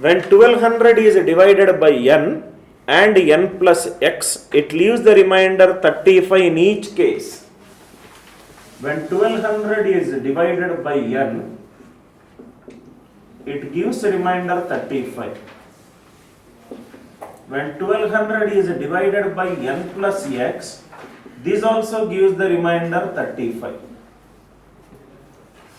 When 1200 is divided by n and n plus x, it leaves the remainder 35 in each case. When 1200 is divided by n, it gives a remainder 35. When 1200 is divided by n plus x, this also gives the remainder 35.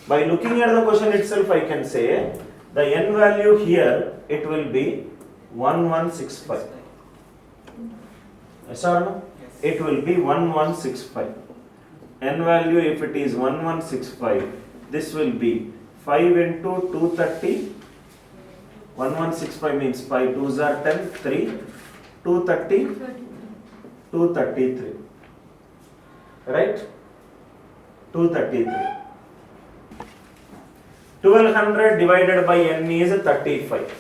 By looking at the question itself, I can say the n value here, it will be 1165. Yes or no? Yes. It will be 1165. N value, if it is 1165, this will be 5 into 230. 1165 means 5 2s are 10, 3, 230, 233. Right? 233. 1200 divided by n is 35.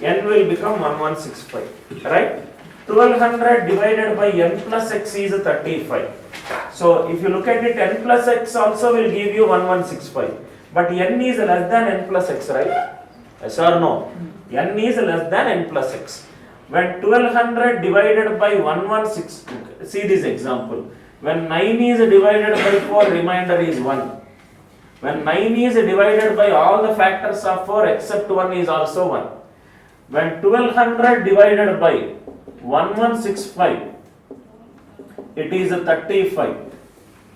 N will become 1165. Right? 1200 divided by n plus x is 35. So if you look at it, n plus x also will give you 1165. But n is less than n plus x, right? Yes or no? N is less than n plus x. When 1200 divided by 116, see this example. When 9 is divided by 4, remainder is 1. When 9 is divided by all the factors of 4 except 1 is also 1. When 1200 divided by 1165, it is 35.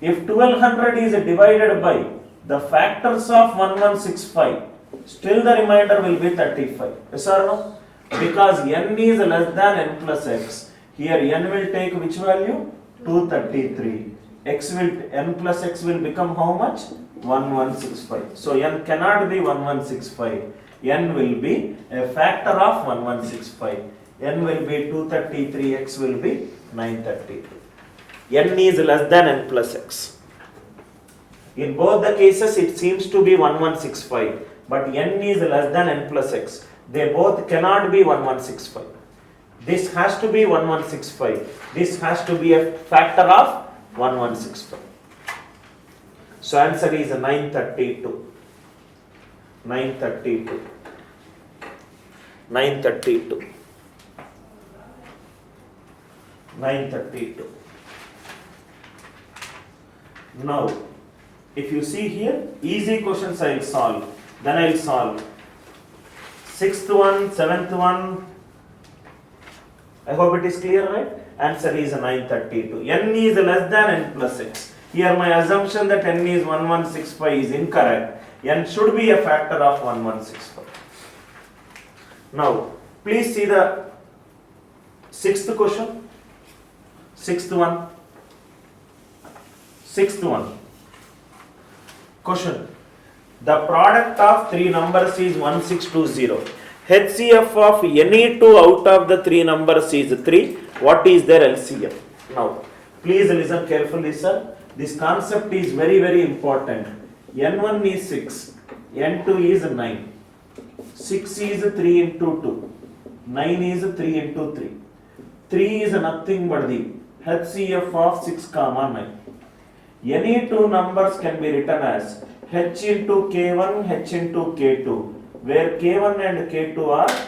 If 1200 is divided by the factors of 1165, still the remainder will be 35. Yes or no? Because n is less than n plus x. Here n will take which value? 233. N plus x will become how much? 1165. So n cannot be 1165. N will be a factor of 1165. N will be 233, x will be 932. N is less than n plus x. In both the cases, it seems to be 1165, but n is less than n plus x. They both cannot be 1165. This has to be 1165. This has to be a factor of 1165. So answer is 932. 932. 932. 932. Now, if you see here, easy questions I will solve. Then I will solve 6th one, 7th one. I hope it is clear, right? Answer is 932. N is less than n plus x. Here my assumption that n is 1165 is incorrect. N should be a factor of 1165. Now, please see the 6th question. 6th one. 6th one. Question. The product of three numbers is 1620. HCF of any two out of the three numbers is 3. What is their LCM? Now, please listen carefully, sir. This concept is very, very important. N1 is 6. N2 is 9. 6 is 3 into 2. 9 is 3 into 3. 3 is nothing but the HCF of 6 comma 9. Any two numbers can be written as H into K1, H into K2, where K1 and K2 are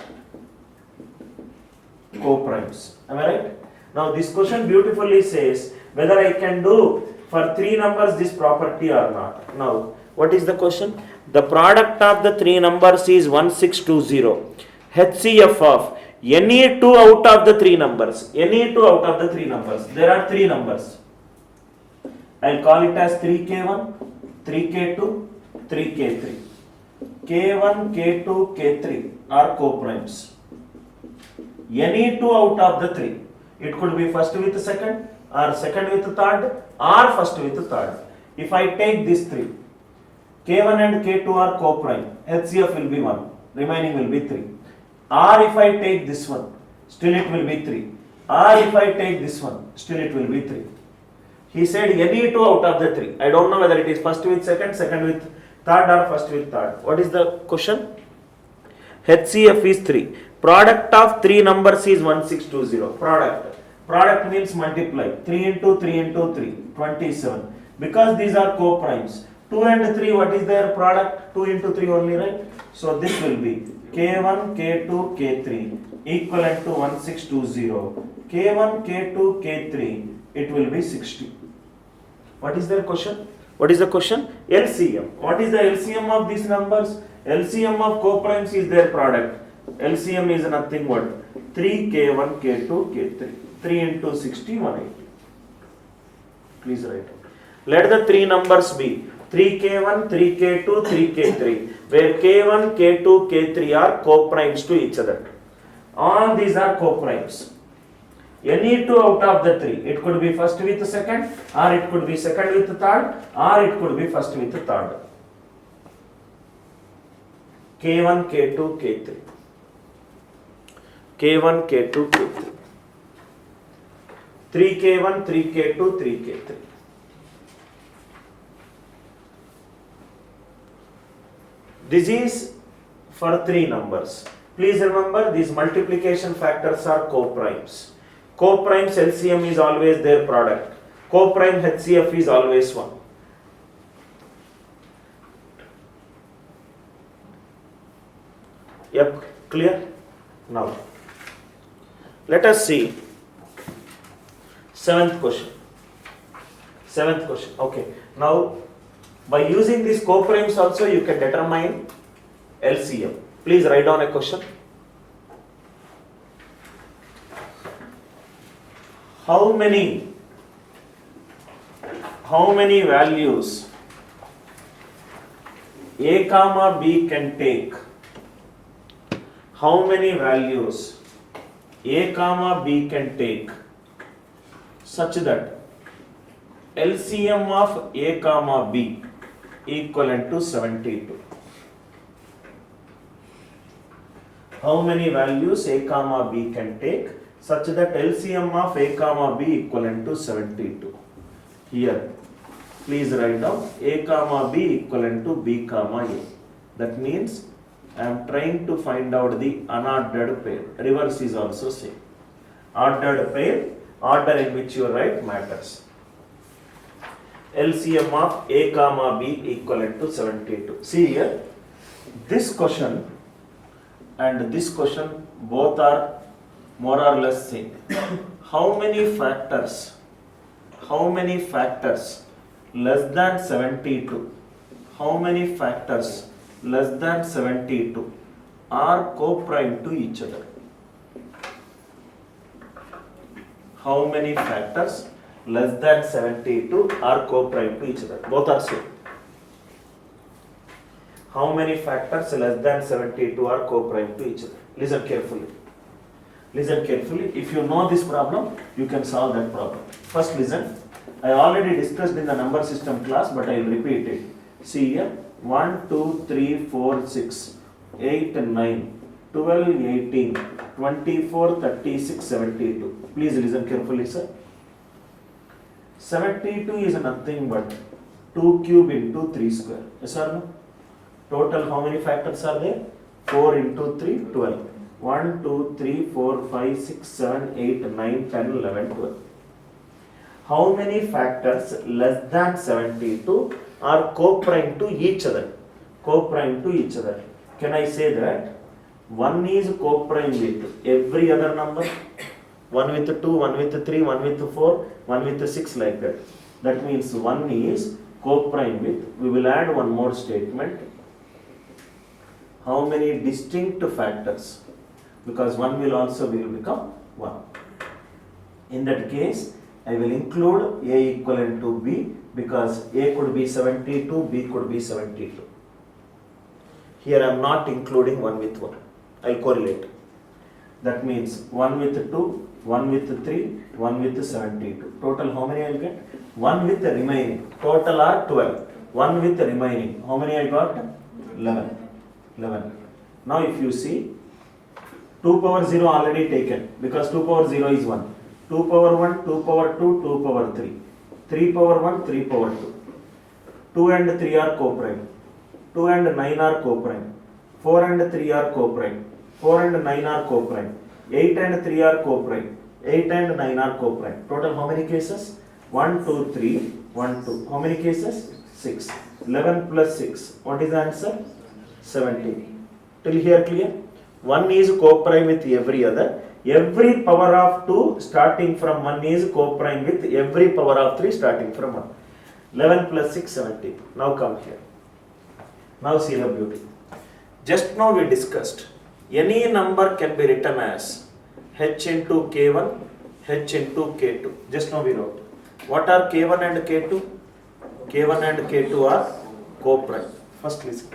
co-primes. Am I right? Now this question beautifully says whether I can do for three numbers this property or not. Now, what is the question? The product of the three numbers is 1620. HCF of any two out of the three numbers. Any two out of the three numbers. There are three numbers. I'll call it as 3K1, 3K2, 3K3. K1, K2, K3 are co-primes. Any two out of the three. It could be first with second, or second with third, or first with third. If I take these three, K1 and K2 are co-prime, HCF will be 1, remaining will be 3. Or if I take this one, still it will be 3. Or if I take this one, still it will be 3. He said any two out of the three. I don't know whether it is first with second, second with third, or first with third. What is the question? HCF is 3. Product of three numbers is 1620. Product means multiply. 3 into 3 into 3, 27. Because these are co-primes, 2 and 3, what is their product? 2 into 3 only, right? So this will be K1, K2, K3 equivalent to 1620. K1, K2, K3, it will be 60. What is their question? What is the question? LCM. What is the LCM of these numbers? LCM of coprimes is their product. LCM is nothing but 3 K1, K2, K3. 3 into 60, 180. Please write it. Let the three numbers be 3K1, 3K2, 3K3, where K1, K2, K3 are coprimes to each other. All these are coprimes. Any two out of the three. It could be first with the second, or it could be second with the third, or it could be first with the third. K1, K2, K3. K1, K2, K3. 3K1, 3K2, 3K3. This is for three numbers. Please remember, these multiplication factors are coprimes. Coprimes LCM is always their product. Coprime HCF is always 1. Yep, clear? Now, let us see seventh question. Seventh question. Okay. Now, by using these coprimes also, you can determine LCM. Please write down a question. How many values A comma B can take? How many values A comma B can take such that LCM of A comma B equivalent to 72? How many values A comma B can take such that LCM of A comma B equivalent to 72? Here, please write down A comma B equivalent to B comma A. That means I am trying to find out the unordered pair. Reverse is also same. Ordered pair, order in which you write matters. LCM of A comma B equivalent to 72. See here, this question and this question both are more or less same. How many factors less than 72? How many factors less than 72 are coprime to each other? How many factors less than 72 are coprime to each other? Both are same. How many factors less than 72 are coprime to each other? Listen carefully. Listen carefully. If you know this problem, you can solve that problem. First listen. I already discussed in the number system class, but I will repeat it. See here. 1, 2, 3, 4, 6, 8, 9, 12, 18, 24, 36, 72. Please listen carefully, sir. 72 is nothing but 2 cube into 3 square. Yes or no? Total how many factors are there? 4 into 3, 12. 1, 2, 3, 4, 5, 6, 7, 8, 9, 10, 11, 12. How many factors less than 72 are coprime to each other? Coprime to each other. Can I say that 1 is coprime with every other number? 1 with 2, 1 with 3, 1 with 4, 1 with 6, like that. That means 1 is coprime with, we will add one more statement. How many distinct factors? Because 1 will become 1. In that case, I will include A equivalent to B, because A could be 72, B could be 72. Here I am not including 1 with 1. I will correlate. That means 1 with 2, 1 with 3, 1 with 72. Total how many I will get? 1 with the remaining. Total are 12. 1 with the remaining. How many I got? 11. 11. Now if you see, 2 power 0 already taken, because 2 power 0 is 1. 2 power 1, 2 power 2, 2 power 3. 3 power 1, 3 power 2. 2 and 3 are coprime. 2 and 9 are coprime. 4 and 3 are coprime. 4 and 9 are coprime. 8 and 3 are coprime. 8 and 9 are coprime. Total how many cases? 1, 2, 3, 1, 2. How many cases? 6. 11 plus 6. What is the answer? 17. Till here clear? One is co-prime with every other. Every power of 2 starting from 1 is co-prime with every power of 3 starting from 1. 11 plus 6, 17. Now come here. Now see the beauty. Just now we discussed, any number can be written as h into k1, h into k2. Just now we wrote. What are k1 and k2? K1 and k2 are co-prime. First listen.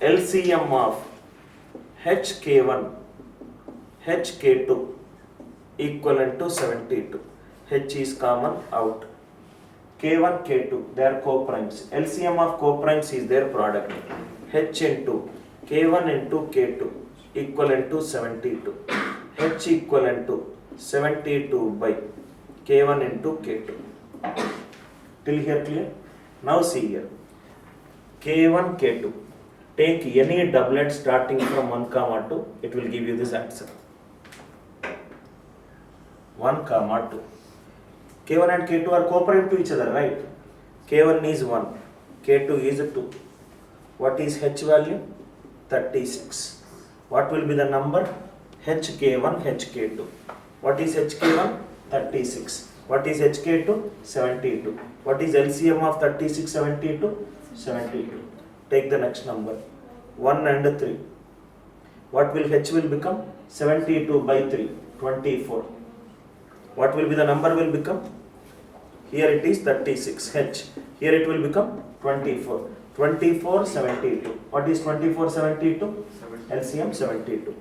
LCM of hk1, hk2 equivalent to 72. H is common out. K1, K2, they are co-primes. LCM of co-primes is their product. H into K1 into K2 equivalent to 72. H equivalent to 72 by K1 into K2. Till here clear? Now see here. K1, K2. Take any doublet starting from 1, 2. It will give you this answer. 1, 2. K1 and K2 are co-prime to each other, right? K1 is 1, K2 is 2. What is H value? 36. What will be the number? HK1, HK2. What is HK1? 36. What is HK2? 72. What is LCM of 36, 72? 72. Take the next number. 1 and 3. What will H will become? 72 by 3, 24. What will be the number will become? Here it is 36, H. Here it will become 24. 24, 72. What is 24, 72? LCM 72.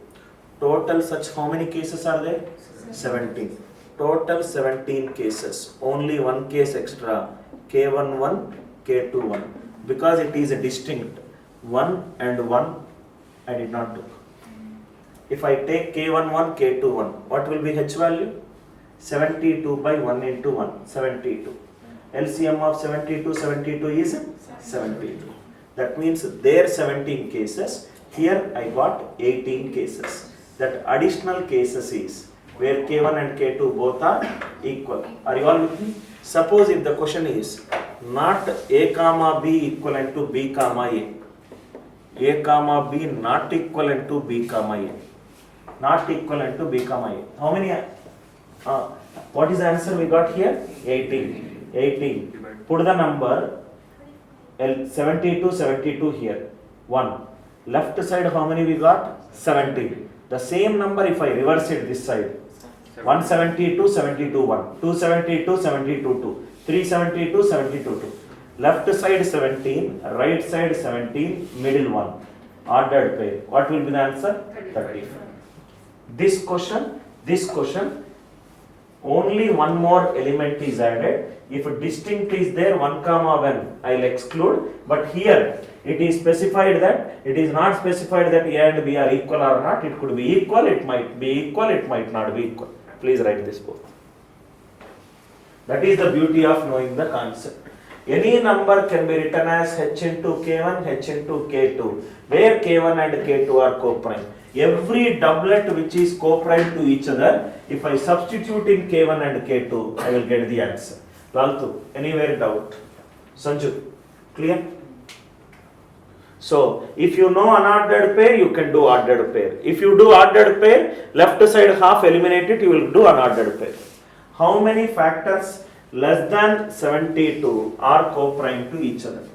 Total such how many cases are there? 17. Total 17 cases. Only one case extra. K1, 1, K2, 1. Because it is a distinct. 1 and 1 I did not do. If I take K1, 1, K2, 1, what will be H value? 72 by 1 into 1, 72. LCM of 72, 72 is 72. That means there 17 cases, here I got 18 cases. That additional cases is where K1 and K2 both are equal. Are you all with me? Suppose if the question is not A comma B equivalent to B comma A. A comma B not equivalent to B comma A. Not equivalent to B comma A. How many? What is the answer we got here? 18. 18. Put the number 72, 72 here. 1. Left side how many we got? 17. The same number if I reverse it this side. 172, 72, 1. 272, 72, 2. 372, 72, 2. Left side 17, right side 17, middle 1. Ordered pair. What will be the answer? 35. This question, only one more element is added. If a distinct is there, 1, 1, I'll exclude. But here it is specified that it is not specified that A and B are equal or not. It could be equal, it might be equal, it might not be equal. Please write this both. That is the beauty of knowing the concept. Any number can be written as H into K1, H into K2, where K1 and K2 are co-prime. Every doublet which is co-prime to each other, if I substitute in K1 and K2, I will get the answer. Laltu, anywhere doubt? Sanju, clear? So, if you know unordered pair, you can do ordered pair. If you do ordered pair, left side half eliminate it, you will do unordered pair. How many factors less than 72 are co-prime to each other?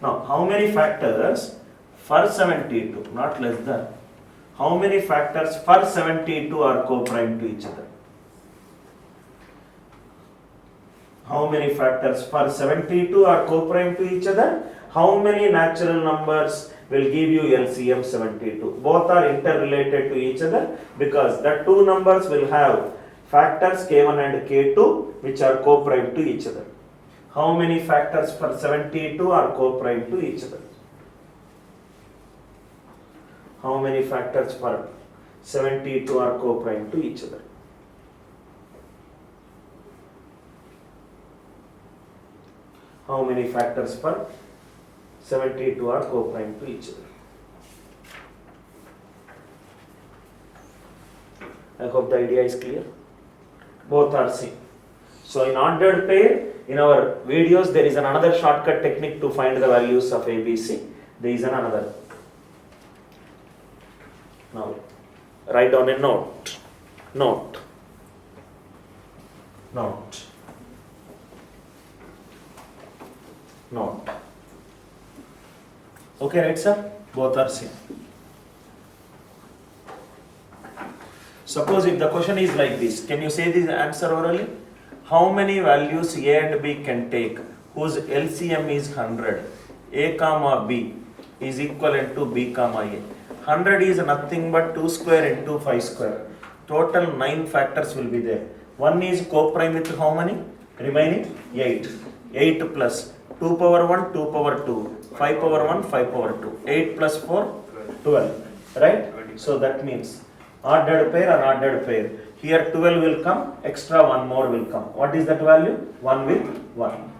Now, how many factors for 72, not less than? How many factors for 72 are co-prime to each other? How many factors for 72 are co-prime to each other? How many natural numbers will give you LCM 72? Both are interrelated to each other because the two numbers will have factors K1 and K2 which are co-prime to each other. How many factors for 72 are co-prime to each other? How many factors for 72 are co-prime to each other? How many factors for 72 are co-prime to each other? I hope the idea is clear. Both are same. So in ordered pair, in our videos, there is another shortcut technique to find the values of ABC. There is another. Now, write down a note. Note. Note. Note. Okay, right, sir? Both are same. Suppose if the question is like this, can you say this answer orally? How many values A and B can take whose LCM is 100? A comma B is equivalent to B comma A. 100 is nothing but 2 square into 5 square. Total 9 factors will be there. One is co-prime with how many? Remaining 8. 8 plus 2 power 1, 2 power 2, 5 power 1, 5 power 2. 8 plus 4, 12. Right? So that means ordered pair, unordered pair. Here 12 will come, extra one more will come. What is that value? 1 with 1.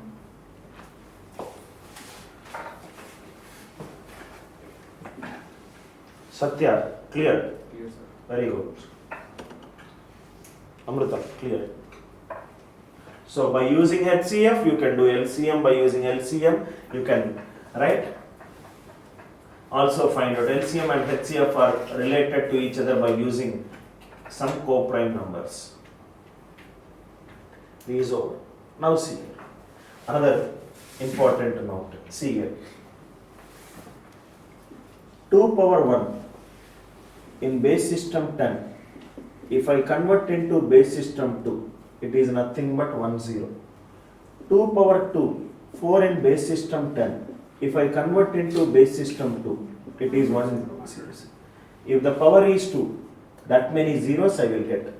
Satya, clear? Yes, sir. Very good. Amrita, clear? So by using HCF, you can do LCM. By using LCM, you can, right? Also find out LCM and HCF are related to each other by using some co-prime numbers. These are. Now see here. Another important note. See here. 2 power 1 in base system 10. If I convert into base system 2, it is nothing but 1 0. 2 power 2, 4 in base system 10. If I convert into base system 2, it is 1 0. If the power is 2, that many zeros I will get,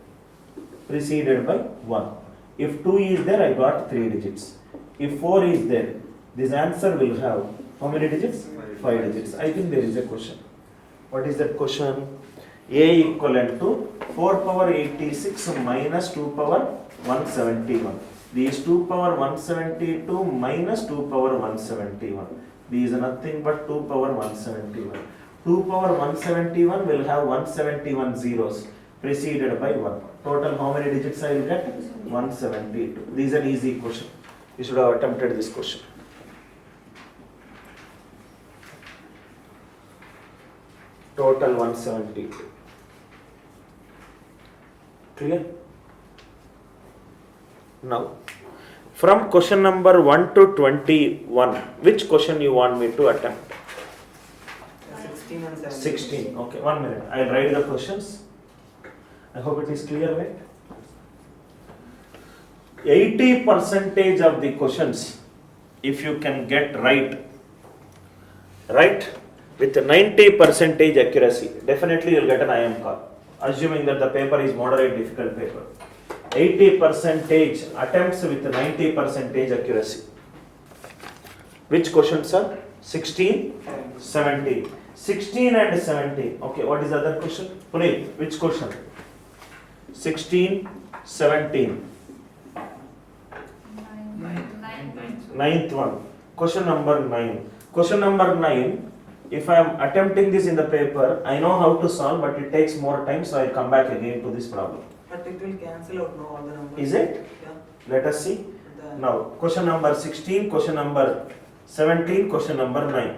preceded by 1. If 2 is there, I got 3 digits. If 4 is there, this answer will have how many digits? 5 digits. I think there is a question. What is that question? A equivalent to 4 power 86 minus 2 power 171. These 2 power 172 minus 2 power 171. These are nothing but 2 power 171. 2 power 171 will have 171 zeros preceded by 1. Total how many digits I will get? 172. This is an easy question. You should have attempted this question. Total 172. Clear? Now, from question number 1 to 21, which question you want me to attempt? 16 and 17. 16. Okay, 1 minute. I'll write the questions. I hope it is clear, right? 80% of the questions, if you can get right, with 90% accuracy, definitely you'll get an IM call. Assuming that the paper is moderate difficult paper. 80% attempts with 90% accuracy. Which questions are? 16, 17. 16 and 17. Okay, what is the other question? Puneet, which question? 16, 17. Ninth one. Question number 9. Question number 9. If I am attempting this in the paper, I know how to solve, but it takes more time, so I'll come back again to this problem. But it will cancel out, no, all the numbers. Is it? Yeah. Let us see. Now, question number 16, question number 17, question number 9.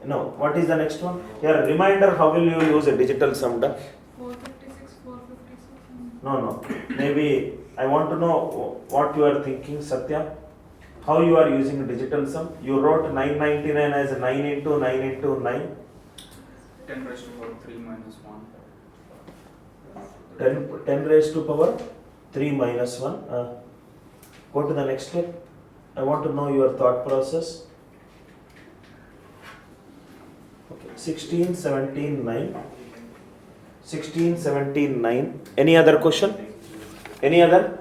No, what is the next one? Here, reminder, how will you use a digital sum? 456, 456. No. Maybe I want to know what you are thinking, Satya. How you are using a digital sum? You wrote 999 as 9 into 9 into 9. 10 raised to power 3 minus 1. 10 raised to power 3 minus 1. Go to the next step. I want to know your thought process. Okay. 16, 17, 9. 16, 17, 9. Any other question? Any other?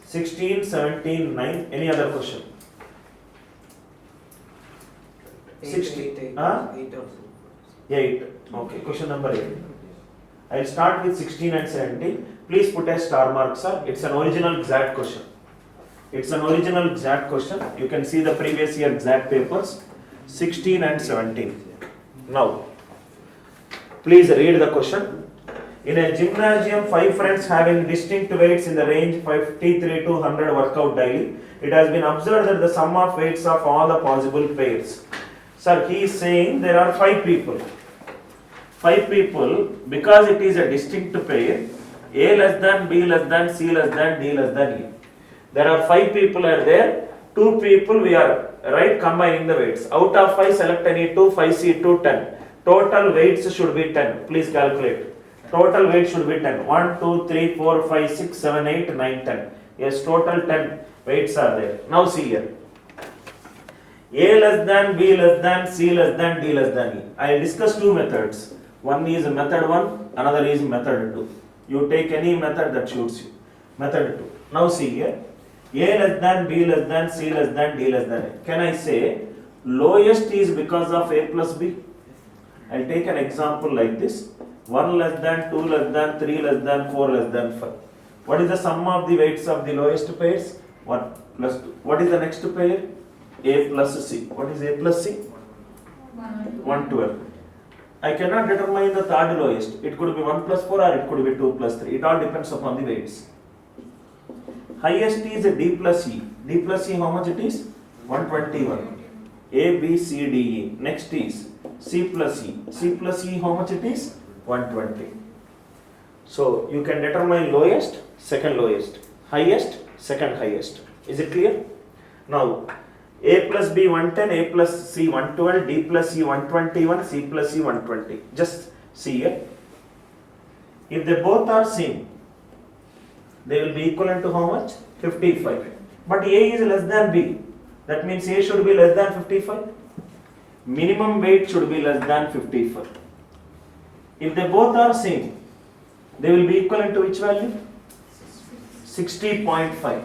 16, 17, 9. Any other question? 16. 8. Okay, question number 8. I'll start with 16 and 17. Please put a star mark, sir. It's an original exact question. You can see the previous year exact papers. 16 and 17. Now, please read the question. In a gymnasium, 5 friends having distinct weights in the range 53 to 100 work out daily. It has been observed that the sum of weights of all the possible pairs. Sir, he is saying there are 5 people. 5 people, because it is a distinct pair, A less than, B less than, C less than, D less than E. There are 5 people are there, 2 people we are right combining the weights. Out of 5 select any 2, 5C2, 10. Total weights should be 10. Please calculate. Total weight should be 10. 1, 2, 3, 4, 5, 6, 7, 8, 9, 10. Yes, total 10 weights are there. Now see here. A less than, B less than, C less than, D less than E. I will discuss 2 methods. One is method 1, another is method 2. You take any method that suits you. Method 2. Now see here. A less than, B less than, C less than, D less than A. Can I say lowest is because of A plus B? I will take an example like this. 1 less than, 2 less than, 3 less than, 4 less than 5. What is the sum of the weights of the lowest pairs? 1 plus 2. What is the next pair? A plus C. What is A plus C? 112. I cannot determine the third lowest. It could be 1 plus 4 or it could be 2 plus 3. It all depends upon the weights. Highest is D plus E. D plus E, how much it is? 121. A, B, C, D, E. Next is C plus E. C plus E, how much it is? 120. So you can determine lowest, second lowest, highest, second highest. Is it clear? Now A plus B 110, A plus C 112, D plus E 121, C plus E 120. Just see here. If they both are same, they will be equivalent to how much? 55. But A is less than B. That means A should be less than 55. Minimum weight should be less than 55. If they both are same, they will be equivalent to which value? 60.5.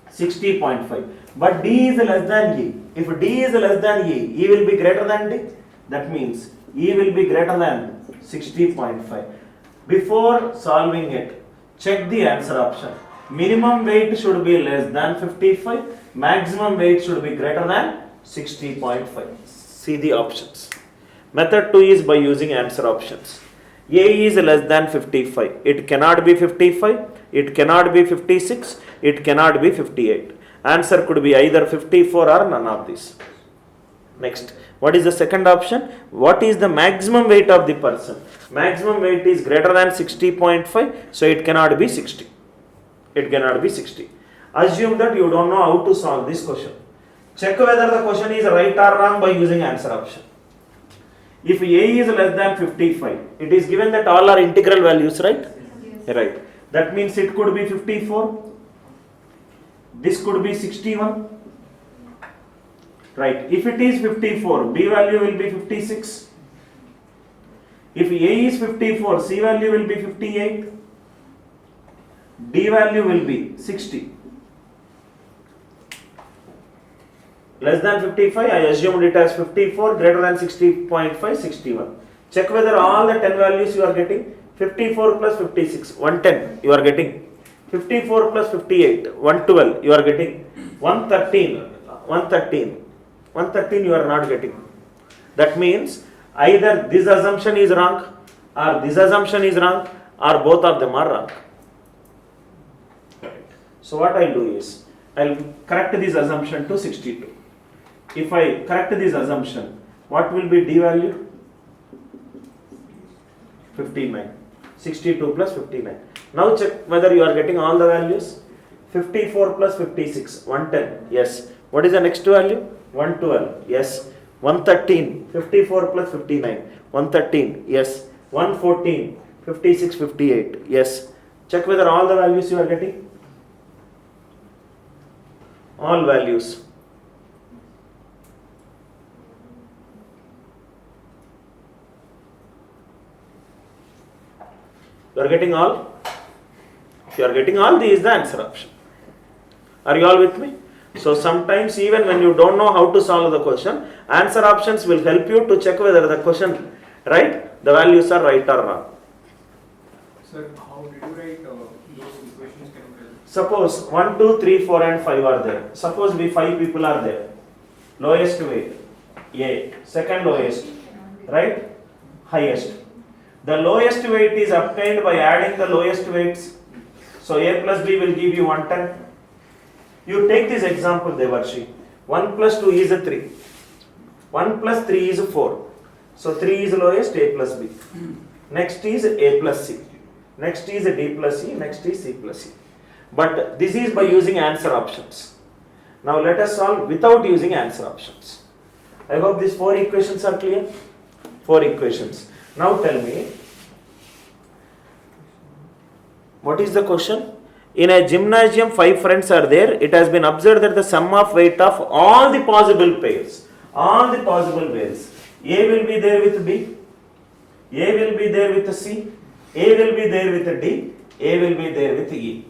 60.5. But D is less than E. If D is less than E, E will be greater than D. That means E will be greater than 60.5. Before solving it, check the answer option. Minimum weight should be less than 55. Maximum weight should be greater than 60.5. See the options. Method 2 is by using answer options. A is less than 55. It cannot be 55. It cannot be 56. It cannot be 58. Answer could be either 54 or none of these. Next, what is the second option? What is the maximum weight of the person? Maximum weight is greater than 60.5, so it cannot be 60. It cannot be 60. Assume that you don't know how to solve this question. Check whether the question is right or wrong by using answer option. If A is less than 55, it is given that all are integral values, right? Yes. Right. That means it could be 54. This could be 61. Right. If it is 54, B value will be 56. If A is 54, C value will be 58. D value will be 60. Less than 55, I assumed it as 54, greater than 60.5, 61. Check whether all the 10 values you are getting. 54 plus 56, 110 you are getting. 54 plus 58, 112 you are getting. 113 you are not getting. That means either this assumption is wrong or this assumption is wrong or both of them are wrong. So what I will do is, I will correct this assumption to 62. If I correct this assumption, what will be D value? 59. 62 plus 59. Now check whether you are getting all the values. 54 plus 56, 110. Yes. What is the next value? 112. Yes. 113. 54 plus 59. 113. Yes. 114. 56, 58. Yes. Check whether all the values you are getting. All values. You are getting all? If you are getting all, this is the answer option. Are you all with me? So sometimes even when you don't know how to solve the question, answer options will help you to check whether the question, right, the values are right or wrong. Sir, how did you write those equations? Can you tell? Suppose 1, 2, 3, 4 and 5 are there. Suppose we 5 people are there. Lowest weight, A. Second lowest, right? Highest. The lowest weight is obtained by adding the lowest weights. So A plus B will give you 110. You take this example, Devarshi. 1 plus 2 is a 3. 1 plus 3 is a 4. So 3 is lowest, A plus B. Next is A plus C. Next is D plus E. Next is C plus E. But this is by using answer options. Now let us solve without using answer options. I hope these 4 equations are clear. 4 equations. Now tell me, what is the question? In a gymnasium, 5 friends are there. It has been observed that the sum of weight of all the possible pairs, A will be there with B, A will be there with C, A will be there with D, A will be there with E.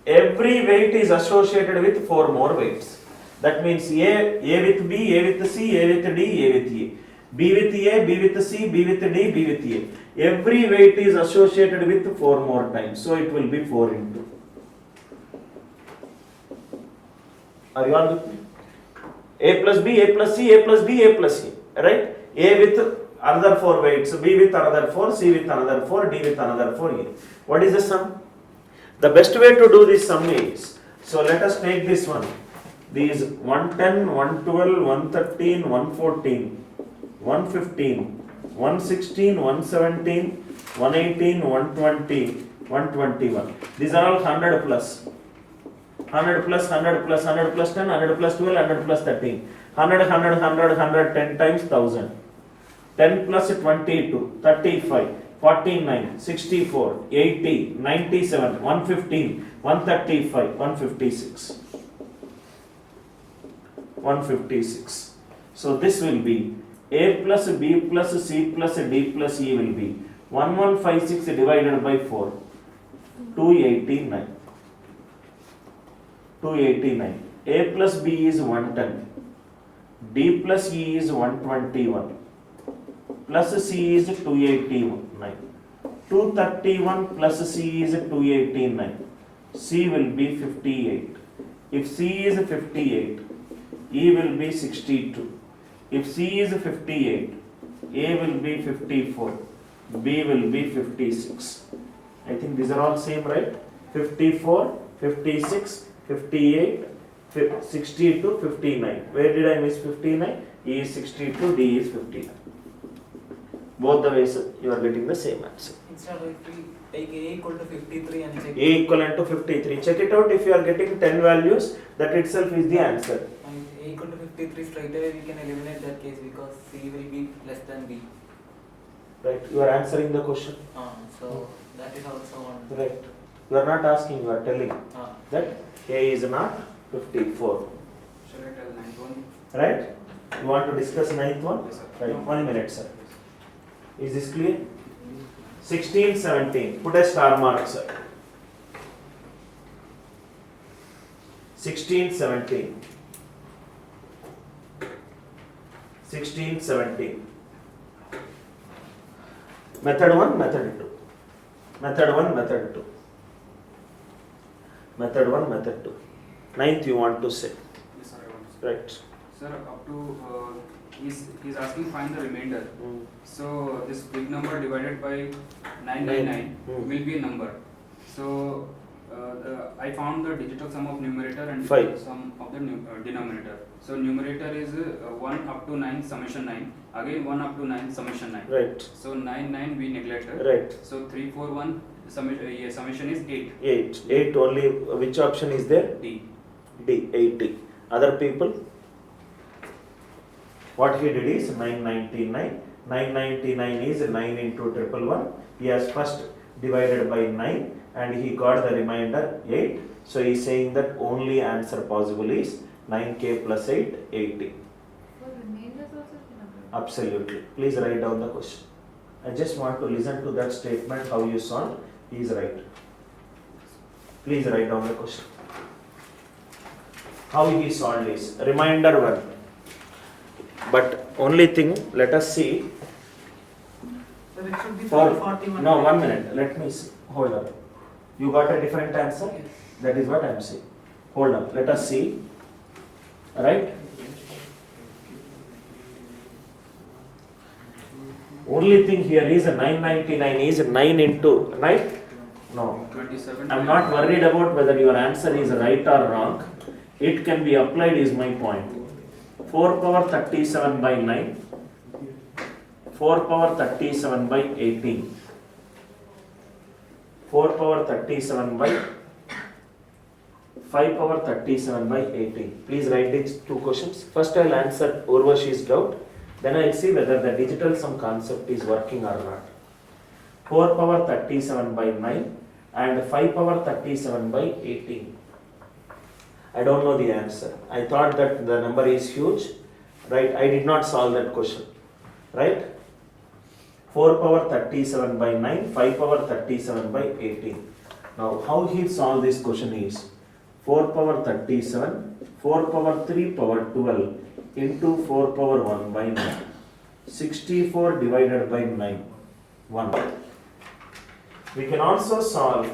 Every weight is associated with 4 more weights. That means A with B, A with C, A with D, A with E. B with A, B with C, B with D, B with A. Every weight is associated with 4 more times. So it will be 4 into. Are you all with me? A plus B, A plus C, A plus B, A plus C. Right? A with another 4 weights, B with another 4, C with another 4, D with another 4, E. What is the sum? The best way to do this sum is, so let us take this one. These 110, 112, 113, 114, 115, 116, 117, 118, 120, 121. These are all 100 plus. 100 plus, 100 plus, 100 plus 10, 100 plus 12, 100 plus 13. 100, 100, 100, 100, 10 times 1000. 10 plus 22, 35, 49, 64, 80, 97, 115, 135, 156. 156. So this will be A plus B plus C plus D plus E will be 1156 divided by 4, 289. 289. A plus B is 110. D plus E is 121. Plus C is 289. 231 plus C is 289. C will be 58. If C is 58, E will be 62. If C is 58, A will be 54. B will be 56. I think these are all same, right? 54, 56, 58, 62, 59. Where did I miss 59? E is 62, D is 59. Both the ways you are getting the same answer. Instead of if we take A equal to 53 and check A equivalent to 53. Check it out. If you are getting 10 values, that itself is the answer. and A equal to 53 straight away, we can eliminate that case because C will be less than B. Right. You are answering the question. So that is also one. Right. You are not asking, you are telling Ah. that A is not 54. Shall I tell 9th one? Right? You want to discuss 9th one? Yes, sir. Right. 1 minute, sir. Is this clear? 16, 17. Put a star mark, sir. 16, 17. 16, 17. Method 1, method 2. Method 1, method 2. Method 1, method 2. 9th you want to say. Yes, sir, I want to say. Right. Sir, up to he's asking find the remainder. So this big number divided by 999 Hmm. will be a number. So I found the digital sum of numerator and 5. sum of the denominator. So numerator is 1 up to 9 summation 9. Again 1 up to 9 summation 9. Right. So 9 we neglected. Right. So 3 4 1 summation is 8. 8. 8 only. Which option is there? D. D. 80. Other people? What he did is 999. 999 is 9 into 111. He has first divided by 9 and he got the remainder 8. So he is saying that only answer possible is 9k plus 8, 80. For remainders also the number. Absolutely. Please write down the question. I just want to listen to that statement, how you solved. He is right. Please write down the question. How he solved is reminder 1. But only thing, let us see. So it should be For 41. no, 1 minute. Let me see. Hold on. You got a different answer? Yes. That is what I am saying. Hold on. Let us see. Right? Only thing here is 999 is 9 into, right? No. 27. I'm not worried about whether your answer is right or wrong. It can be applied is my point. 4 power 37 by 9. 4 power 37 by 18. 4 power 37 by 5 power 37 by 18. Please write these two questions. First I will answer Urvashi's doubt. Then I will see whether the digital sum concept is working or not. 4 power 37 by 9 and 5 power 37 by 18. I don't know the answer. I thought that the number is huge. Right? I did not solve that question. Right? 4 power 37 by 9, 5 power 37 by 18. Now how he solved this question is 4 power 37, 4 power 3 power 12 into 4 power 1 by 9. 64 divided by 9, 1. We can also solve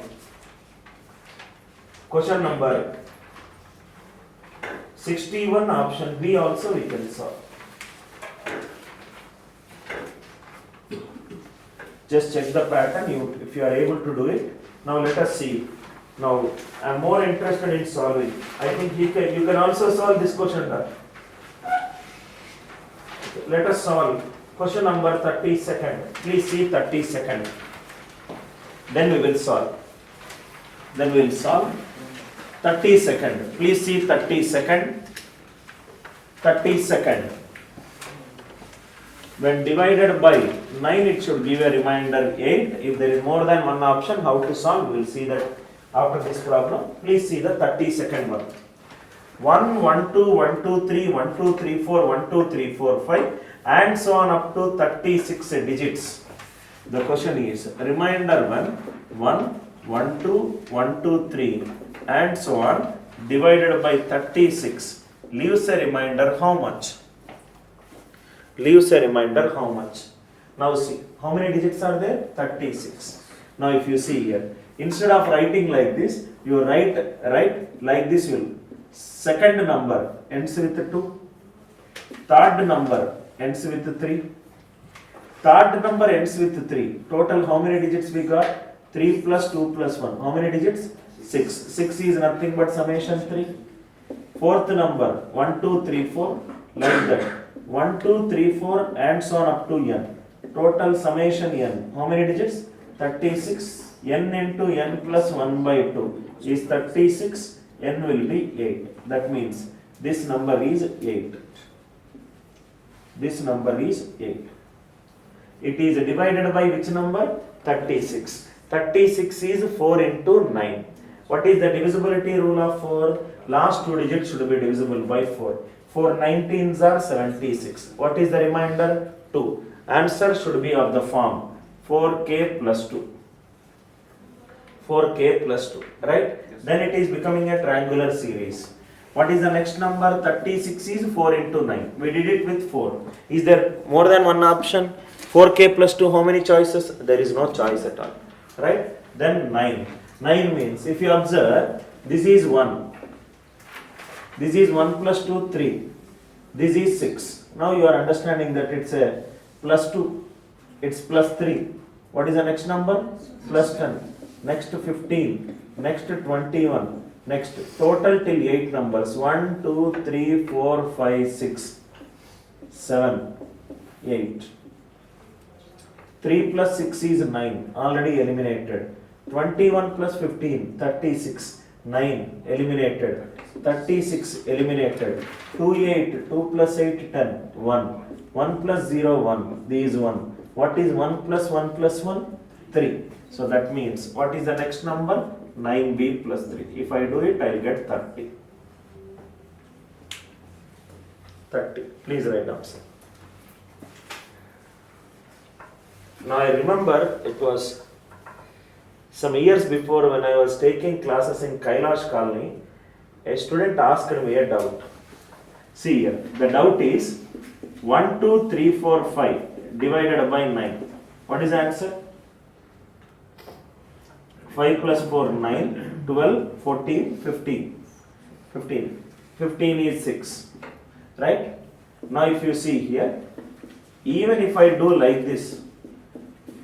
question number 61, option B also we can solve. Just check the pattern if you are able to do it. Now let us see. Now I am more interested in solving. I think you can also solve this question. Let us solve question number 32nd. Please see 32nd. Then we will solve. 32nd. Please see 32nd. 32nd. When divided by 9, it should give a remainder 8. If there is more than one option, how to solve? We will see that after this problem. Please see the 32nd one. 1, 1, 2, 1, 2, 3, 1, 2, 3, 4, 1, 2, 3, 4, 5 and so on up to 36 digits. The question is remainder 1, 1, 2, 1, 2, 3 and so on divided by 36 leaves a remainder how much? Now see, how many digits are there? 36. Now if you see here, instead of writing like this, you write like this. Second number ends with 2. Third number ends with 3. Third number ends with 3. Total how many digits we got? 3 plus 2 plus 1. How many digits? 6. 6 is nothing but summation 3. Fourth number 1, 2, 3, 4 like that. 1, 2, 3, 4 and so on up to n. Total summation n. How many digits? 36. N into n plus 1 by 2 is 36. N will be 8. That means this number is 8. This number is 8. It is divided by which number? 36. 36 is 4 into 9. What is the divisibility rule of 4? Last two digits should be divisible by 4. 4 19s are 76. What is the remainder? 2. Answer should be of the form 4k plus 2. 4k plus 2. Right? Then it is becoming a triangular series. What is the next number? 36 is 4 into 9. We did it with 4. Is there more than one option? 4k plus 2, how many choices? There is no choice at all. Right? Then 9. 9 means, if you observe, this is 1. This is 1 plus 2, 3. This is 6. Now you are understanding that it's a plus 2. It's plus 3. What is the next number? Plus 10. Next 15. Next 21. Next total till 8 numbers. 1, 2, 3, 4, 5, 6, 7, 8. 3 plus 6 is 9. Already eliminated. 21 plus 15, 36. 9 eliminated. 36 eliminated. 2, 8. 2 plus 8, 10. 1. 1 plus 0, 1. This is 1. What is 1 plus 1 plus 1? 3. So that means, what is the next number? 9b plus 3. If I do it, I will get 30. 30. Please write down, sir. Now I remember it was some years before when I was taking classes in Kailash Colony, a student asked me a doubt. See here, the doubt is 1, 2, 3, 4, 5 divided by 9. What is the answer? 5 plus 4, 9, 12, 14, 15. 15. 15 is 6. Right? Now if you see here, even if I do like this,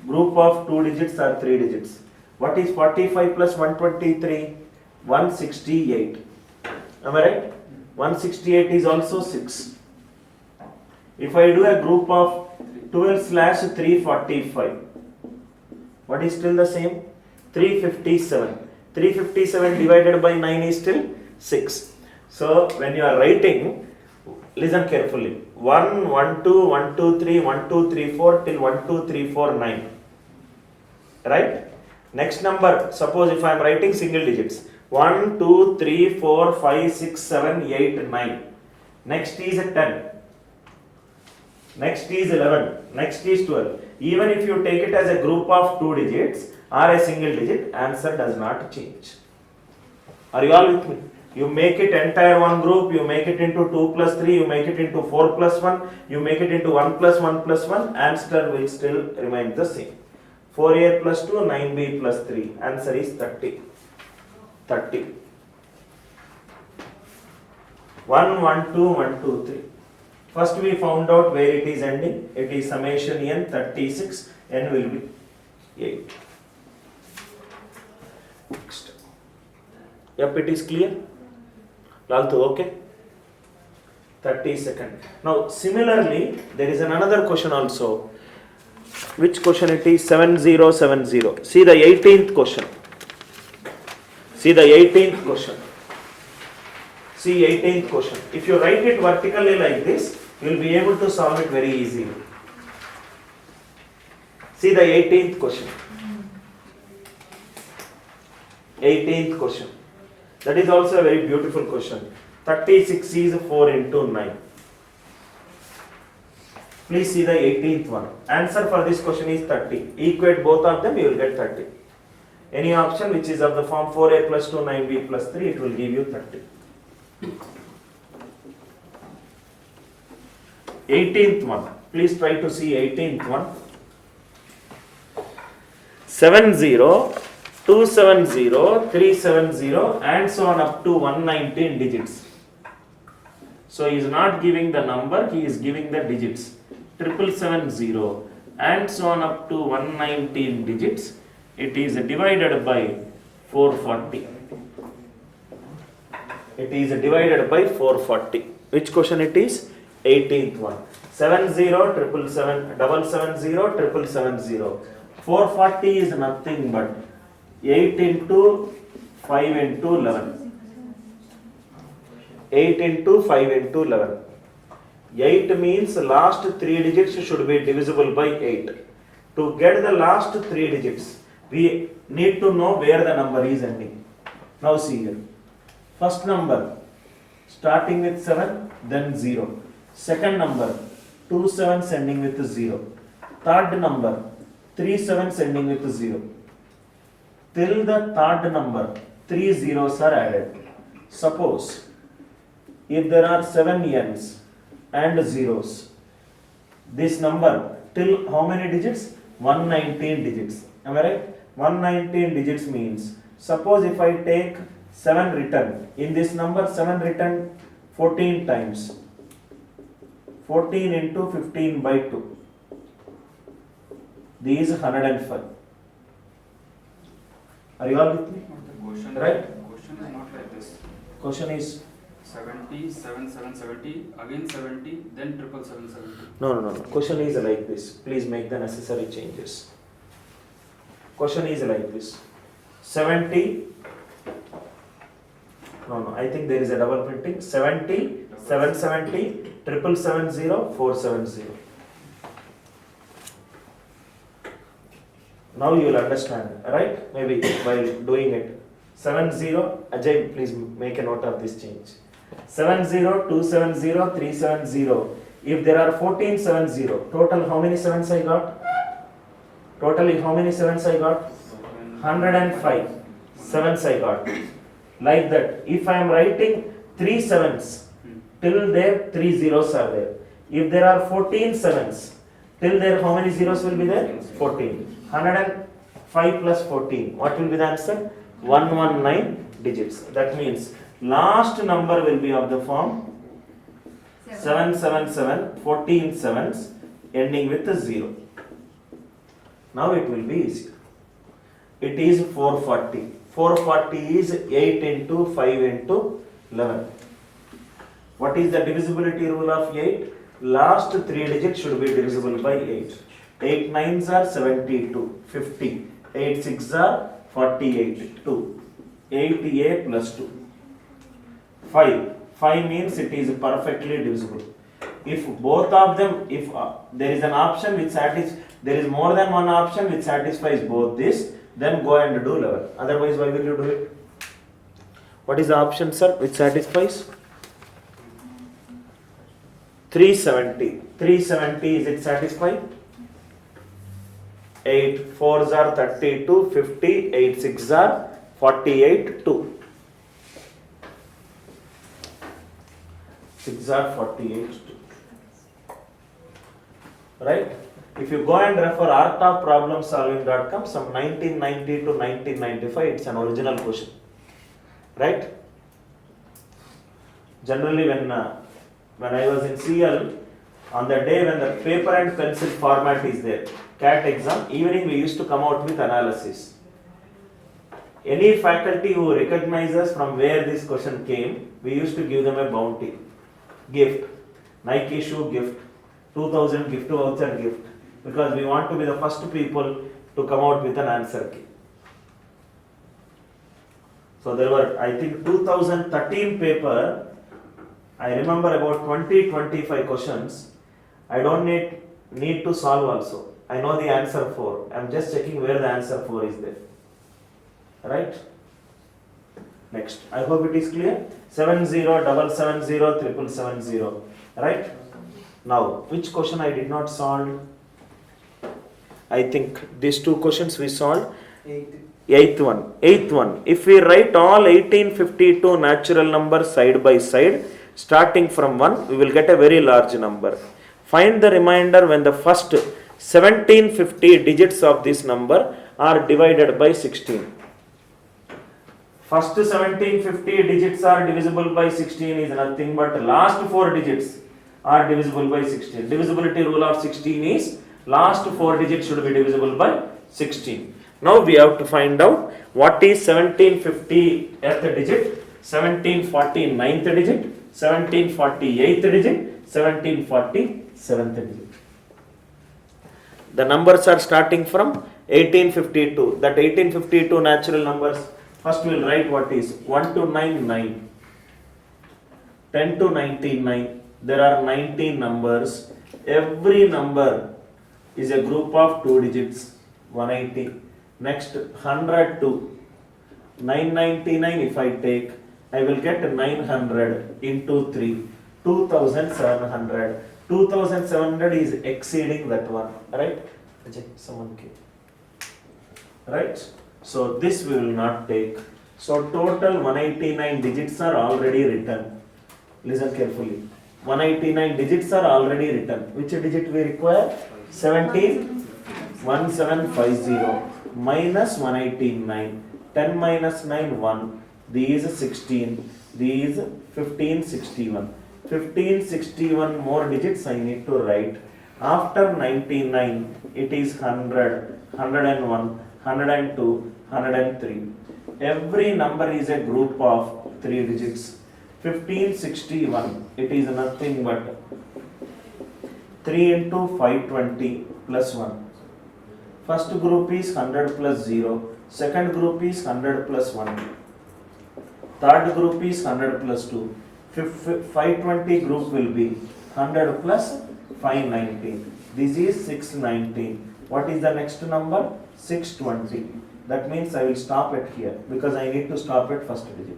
group of 2 digits or 3 digits, what is 45 plus 123? 168. Am I right? 168 is also 6. If I do a group of 12 slash 345, what is still the same? 357. 357 divided by 9 is still 6. So when you are writing, listen carefully. 1, 1, 2, 1, 2, 3, 1, 2, 3, 4 till 1, 2, 3, 4, 9. Right? Next number, suppose if I am writing single digits. 1, 2, 3, 4, 5, 6, 7, 8, 9. Next is a 10. Next is 11. Next is 12. Even if you take it as a group of 2 digits or a single digit, answer does not change. Are you all with me? You make it entire one group, you make it into 2 plus 3, you make it into 4 plus 1, you make it into 1 plus 1 plus 1, answer will still remain the same. 4a plus 2, 9b plus 3. Answer is 30. 30. 1, 1, 2, 1, 2, 3. First we found out where it is ending. It is summation n 36, n will be 8. Next. Yep, it is clear? Laltu, okay? 32nd. Now similarly, there is another question also. Which question it is? 7070. See the 18th question. See the 18th question. See 18th question. If you write it vertically like this, you will be able to solve it very easily. See the 18th question. 18th question. That is also a very beautiful question. 36 is 4 into 9. Please see the 18th one. Answer for this question is 30. Equate both of them, you will get 30. Any option which is of the form 4a plus 2, 9b plus 3, it will give you 30. 18th one. Please try to see 18th one. 70, 270, 370 and so on up to 119 digits. So he is not giving the number, he is giving the digits. 770 and so on up to 119 digits. It is divided by 440. It is divided by 440. Which question it is? 18th one. 70, 777, 770, 770. 440 is nothing but 8 into 5 into 11. 8 into 5 into 11. 8 means last 3 digits should be divisible by 8. To get the last 3 digits, we need to know where the number is ending. Now see here. First number starting with 7, then 0. Second number 2 sevens ending with 0. Third number 3 sevens ending with 0. Till the third number 3 zeros are added. Suppose if there are 7 n's and zeros, this number till how many digits? 119 digits. Am I right? 119 digits means, suppose if I take 7 written in this number, 7 written 14 times, 14 into 15 by 2, these 105. Are you all with me? The question, Right? question is not like this. Question is 70, 770, again 70, then 770. no. Question is like this. Please make the necessary changes. Question is like this. 70. No. I think there is a double printing. 70, 770, 770, 470. Now you will understand, right? Maybe while doing it. 70, Ajay, please make a note of this change. 70, 270, 370. If there are 14 70, total how many sevens I got? Totally how many sevens I got? 105 sevens I got. Like that. If I am writing 3 sevens, till there 3 zeros are there. If there are 14 sevens, till there how many zeros will be there? 14. 105 plus 14. What will be the answer? 119 digits. That means last number will be of the form 777, 14 sevens, ending with a 0. Now it will be easier. It is 440. 440 is 8 into 5 into 11. What is the divisibility rule of 8? Last 3 digits should be divisible by 8. 8 9s are 72, 50. 8 6s are 48, 2. 8a plus 2. 5. 5 means it is perfectly divisible. If both of them, if there is an option which there is more than one option which satisfies both this, then go and do 11. Otherwise, why will you do it? What is the option, sir, which satisfies? 370. 370, is it satisfied? 8 4s are 32, 50, 8 6s are 48, 2. 6 are 48, 2. Right? If you go and refer artofproblemsolving.com, some 1990 to 1995, it's an original question. Right? Generally, when I was in CL, on the day when the paper and pencil format is there, CAT exam, evening we used to come out with analysis. Any faculty who recognizes from where this question came, we used to give them a bounty, gift, Nike shoe gift, 2000 gift voucher gift, because we want to be the first people to come out with an answer key. So there were, I think 2013 paper, I remember about 20-25 questions. I don't need to solve also. I know the answer 4. I am just checking where the answer 4 is there. Right? Next. I hope it is clear. 70770770. Right? Now, which question I did not solve? I think these 2 questions we solved. 8th one. If we write all 1852 natural numbers side by side, starting from 1, we will get a very large number. Find the remainder when the first 1750 digits of this number are divided by 16. First 1750 digits are divisible by 16 is nothing but last 4 digits are divisible by 16. Divisibility rule of 16 is last 4 digits should be divisible by 16. Now we have to find out what is 1750th digit, 1749th digit, 1748th digit, 1747th digit. The numbers are starting from 1852. That 1852 natural numbers, first we will write what is 1 to 9, 9. 10 to 99. There are 19 numbers. Every number is a group of 2 digits. 180. Next 100 to 999 if I take, I will get 900 into 3, 2700. 2700 is exceeding that one, right? Someone came. Right? So this we will not take. So total 189 digits are already written. Listen carefully. 189 digits are already written. Which digit we require? 1750 minus 189. 10 minus 9, 1. These 16. These 1561. 1561 more digits I need to write. After 99, it is 100, 101, 102, 103. Every number is a group of 3 digits. 1561, it is nothing but 3 into 520 plus 1. First group is 100 plus 0. Second group is 100 plus 1. Third group is 100 plus 2. 520 group will be 100 plus 519. This is 619. What is the next number? 620. That means I will stop it here because I need to stop at first digit.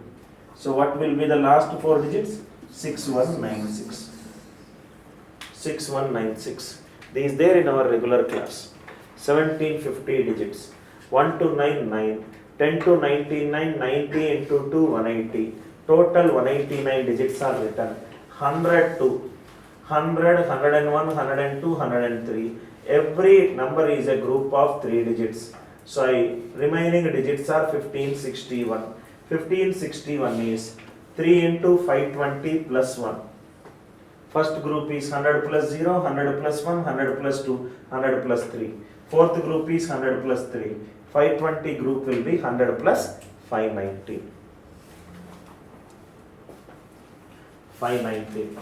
So what will be the last 4 digits? 6196. 6196. This is there in our regular class. 1750 digits. 1 to 9, 9. 10 to 99, 90 into 2, 180. Total 189 digits are written. 100 to 100, 101, 102, 103. Every number is a group of 3 digits. So remaining digits are 1561. 1561 is 3 into 520 plus 1. First group is 100 plus 0, 100 plus 1, 100 plus 2, 100 plus 3. Fourth group is 100 plus 3. 520 group will be 100 plus 590. 590.